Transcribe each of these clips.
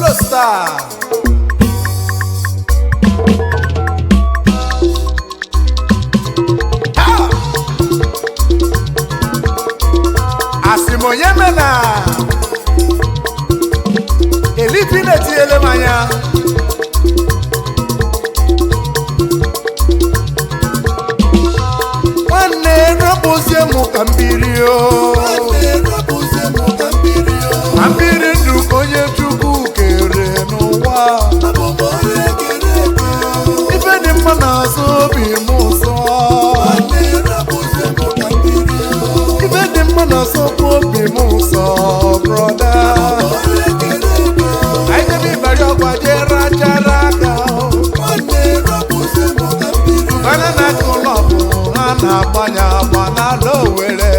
solo star. Asimoye mena Elipine tiele manya Wane rapozie mukambirio Ambiri ndu konye chukwu kere n'ụwa Ife dị mma na-azụ obi m ụzọ Ife dị mma na-azụ obi m ụzọ broda Anyị debe ibari ọgwa jee rachara aka Bana na kụlọbụ ha na-agbanye agba n'ala Owere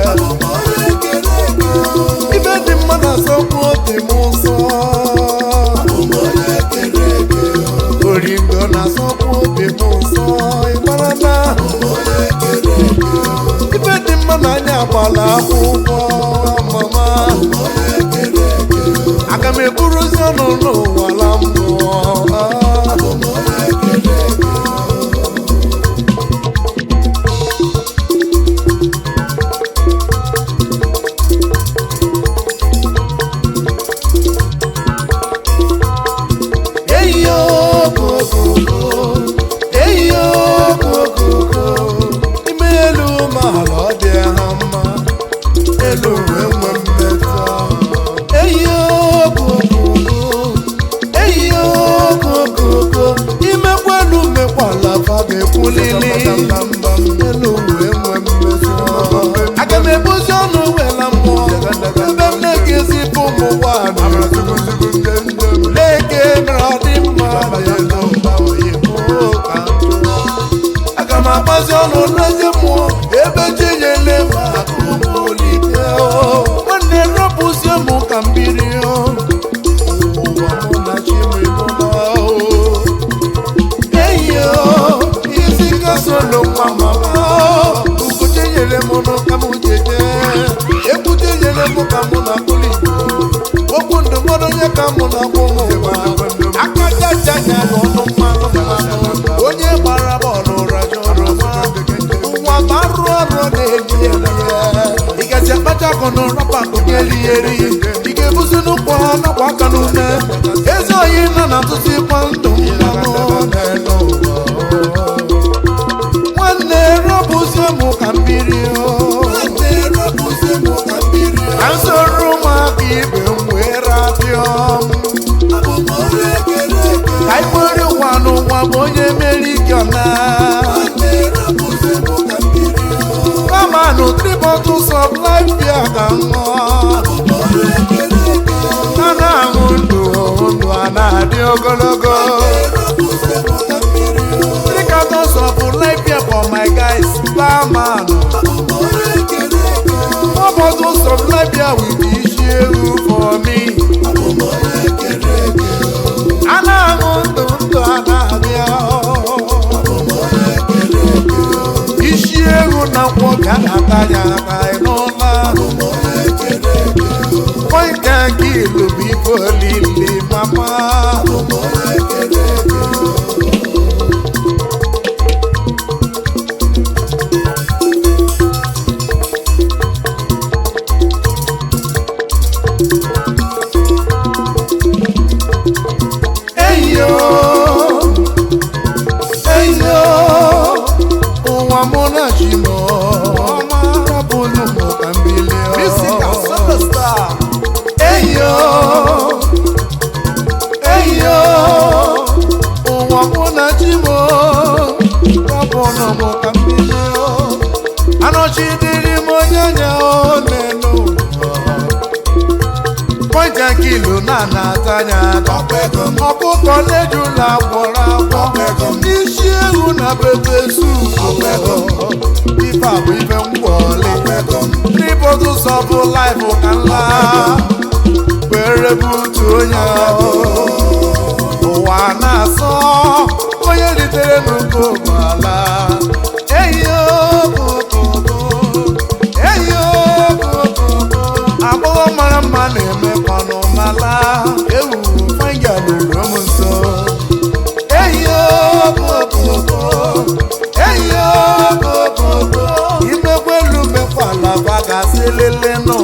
Ife dị mma na-azụ obi m ụzọ Oringo na-azụ obi m ụzọ Ịgbara na Ife dị mma na anya agbala akwụkwọ mama Aga m eburuzi ọnụ n'ụwa la mmụọ Aga m ebuzi ọnụ wela mmụọ ebe m na-ekezi bụ ụmụ nwaanyị na-eke mere ọ dị mma aga m agbazi ọnụ n'ezi mmụọ ebe chinyele olite nwanne rọpụzie mụ ka mbiri ụwa mụ na chimebụla isi kasolo nwa mama ugote nyere mụ ka mụ jeje ekwute nyere mụ ka mụ na kuli okwu ndụmọdụ onye ka mụ na gwụ ụwa aka jajanya n'ọnụ mmanụ onye gbara bọọlụ rajọrọ ụwa marụ ọrụ na-eli eli ị gazi akpacha akọ n'ụrọpa kụnyeli eri ị ga-ebuzi n'ụkwụ ha nakwa aka n'ume ezi oyi nọ na ntụtụ ịkwa ndụ mmanụ n'elu Nwanne rọpụzie mụ ka mbiri ka nsoro ụmụaka ibe m wee rapịọ ka ikpere ụwa n'ụwa bụ onye meri gị ọna kamanụ 3 bottles of life beer ka ṅụọ a na-aṅụ ndụ a na-adị ogologo for my guys, barman. 4 bottles of life beer with issue for me. Ana ndo anabia. Issue na kwoka na tanya kai no ma. Point can kill people lili mama. Kilo na tanya ọkụkọ lejula gwọrọ agwọ isi ewu na bebe su ife abụ ife ngwọli 3 bottles of life ka nla were butu onye ụwa na-asọ onye ritere n'uko ala agbọghọ mara mma na-eme kwanụ mala ewu fanga lele nọ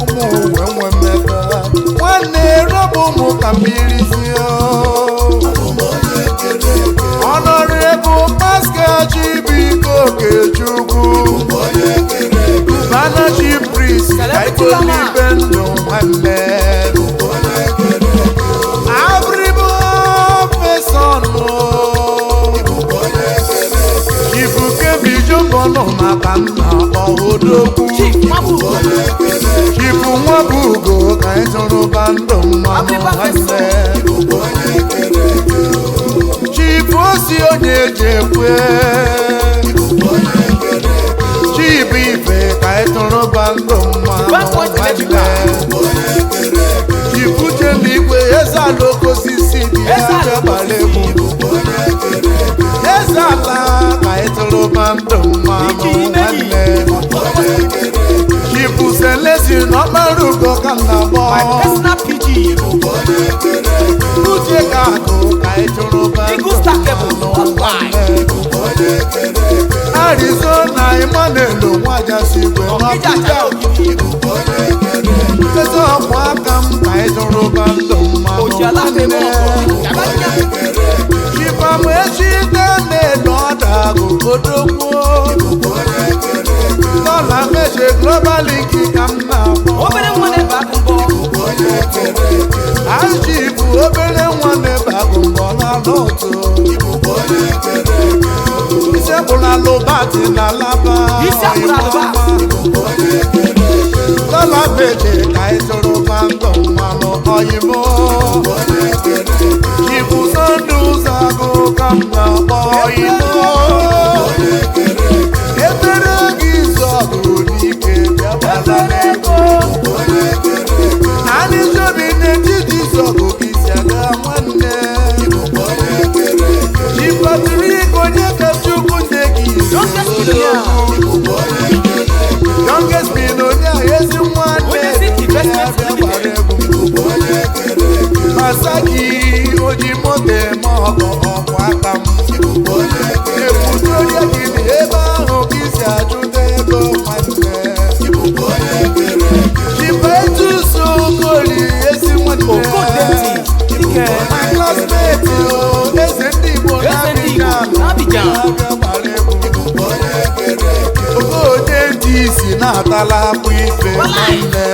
ụmụ uwe nwe mmekọ nwanne rọbụ ụmụ ka mmiri si Honorable Pascal Chibiko Okechukwu Bana Chief Priest Kaikolibe Ndụ nwanne Abribo Fesonu Chifuke Bijobono maka nna ọhụdokwu Chifu Nwabugo ka ịtụrụ bandụ mmanụ nwanne Chifu osi onye jekwe Chifu ife ka ịtụrụ bandụ mmanụ nwanne Chifu Jemigwe eze ala okosisi dị ya jebara egwu eze ala ka ịtụrụ bandụ mmanụ nwanne Chifu Selesi n'ọkpara ugo ka nna gbọ Uche ka akụ ka ịtụrụ bandụ mmanụ nwanne Arizona Emmanuel Nwajasigwe n'ọkịja eze ọkwa aka m ka ịtụrụ bandụ mmanụ nwanne Chifamu echi dene n'ọdagụ odogwu Dọla meche Global Link ka m na-akpọ Aji bụ obere nwanne bagụmbọ na n'otu Isebụla lụbatị na laba Dọla meche ka ịtụrụ bandụ mmanụ oyimo Chifu Sunday Ụzọagụ ka m na-akpọ oyimo Ebere gị zọgụ n'ike bịagbala n'ego Anyị jobi n'etiti zọgụ gị si aga nwanne Chifatrik onye ka Chukwu nne gị Youngest Billionaire ezi nwanne bịagbara egwu Masaki oji moto eme ọgọ ọgwụ aka m Ebudo onye gị dị ebe ahụ ka isi achụta ego nwanne Chipetus Okoli ezi nwanne My classmate eze ndị Igbo n'Abidjan Ogonye ndị isi na-atala akpụ ife nwanne